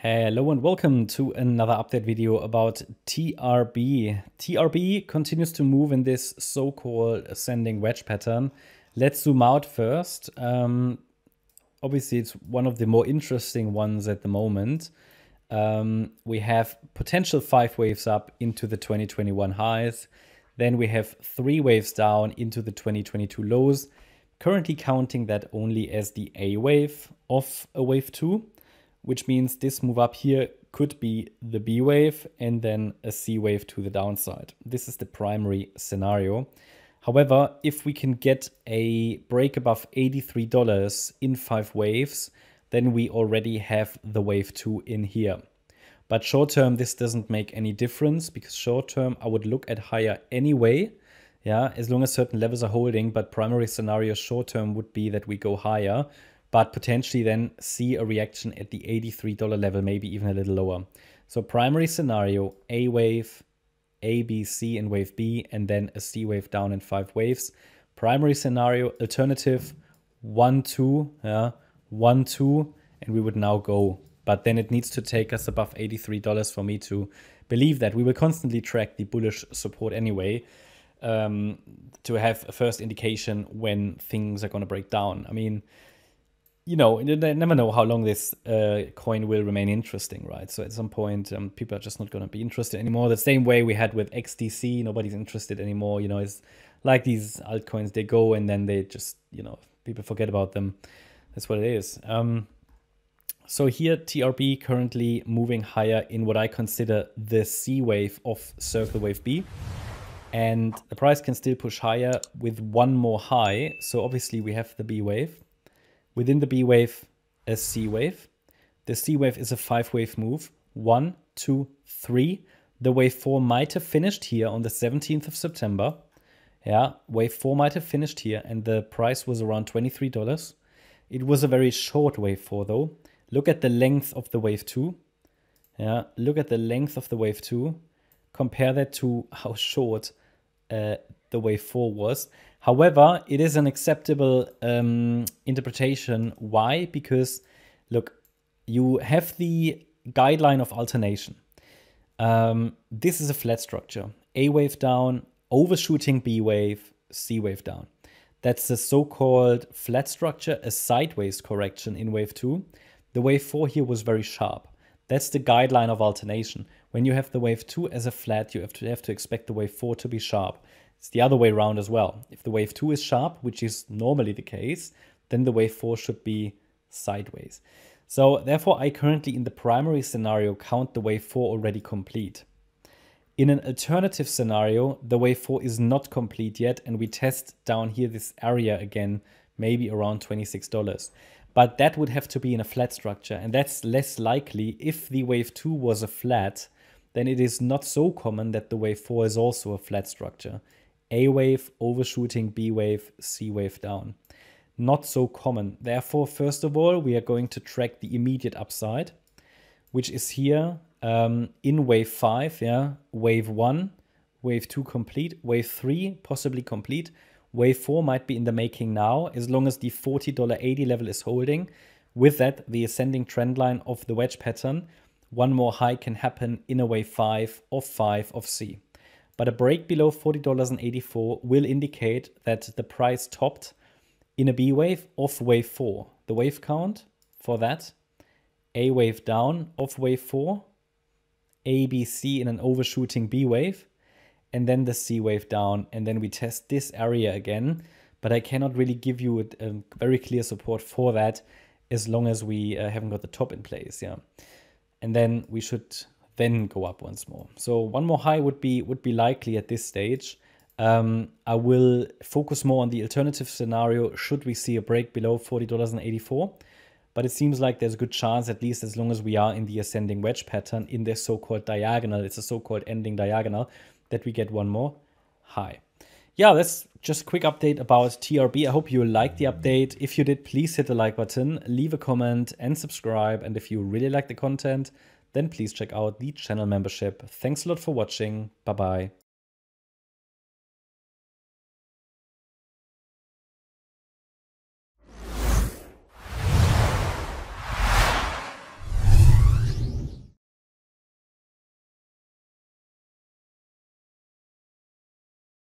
Hello and welcome to another update video about TRB. TRB continues to move in this so-called ascending wedge pattern. Let's zoom out first. Obviously, it's one of the more interesting ones at the moment. We have potential 5 waves up into the 2021 highs. Then we have 3 waves down into the 2022 lows. Currently counting that only as the A wave of a wave 2. Which means this move up here could be the B wave and then a C wave to the downside. This is the primary scenario. However, if we can get a break above $83 in 5 waves, then we already have the wave 2 in here. But short term, this doesn't make any difference because short term, I would look at higher anyway. Yeah, as long as certain levels are holding, but primary scenario short term would be that we go higher, but potentially then see a reaction at the $83 level, maybe even a little lower. So primary scenario, A wave, A, B, C in wave B, and then a C wave down in 5 waves. Primary scenario, alternative, 1, 2, yeah, 1, 2, and we would now go. But then it needs to take us above $83 for me to believe that. We will constantly track the bullish support anyway, to have a first indication when things are going to break down. I mean, you know, you never know how long this coin will remain interesting, right? So at some point, people are just not going to be interested anymore. The same way we had with XDC, nobody's interested anymore. You know, it's like these altcoins, they go and then they just, you know, people forget about them. That's what it is. So here, TRB currently moving higher in what I consider the C wave of circle wave B. And the price can still push higher with one more high. So obviously we have the B wave. Within the B wave, a C wave. The C wave is a 5-wave move. 1, 2, 3. The wave 4 might have finished here on the 17th of September. Yeah, wave 4 might have finished here and the price was around $23. It was a very short wave 4 though. Look at the length of the wave 2. Yeah, look at the length of the wave 2. Compare that to how short the wave 4 was. However, it is an acceptable interpretation. Why? Because, look, you have the guideline of alternation. This is a flat structure. A wave down, overshooting B wave, C wave down. That's the so-called flat structure, a sideways correction in wave 2. The wave 4 here was very sharp. That's the guideline of alternation. When you have the wave 2 as a flat, you have to expect the wave 4 to be sharp. It's the other way around as well. If the wave 2 is sharp, which is normally the case, then the wave 4 should be sideways. So therefore, I currently in the primary scenario count the wave 4 already complete. In an alternative scenario, the wave 4 is not complete yet, and we test down here this area again, maybe around $26. But that would have to be in a flat structure, and that's less likely. If the wave 2 was a flat, then it is not so common that the wave 4 is also a flat structure. A wave, overshooting, B wave, C wave down. Not so common. Therefore, first of all, we are going to track the immediate upside, which is here in wave 5, yeah, wave 1, wave 2 complete, wave 3 possibly complete. Wave 4 might be in the making now, as long as the $40.80 level is holding. With that, the ascending trend line of the wedge pattern, one more high can happen in a wave 5 of C. But a break below $40.84 will indicate that the price topped in a B wave of wave 4. The wave count for that, A wave down of wave 4, A, B, C in an overshooting B wave, and then the C wave down, and then we test this area again. But I cannot really give you a very clear support for that as long as we haven't got the top in place. Yeah, and then we should then go up once more. So one more high would be likely at this stage. I will focus more on the alternative scenario should we see a break below $40.84. But it seems like there's a good chance, at least as long as we are in the ascending wedge pattern in this so-called diagonal, it's a so-called ending diagonal, that we get one more high. Yeah, that's just a quick update about TRB. I hope you liked the update. If you did, please hit the like button, leave a comment and subscribe. And if you really like the content, then please check out the channel membership. Thanks a lot for watching. Bye-bye.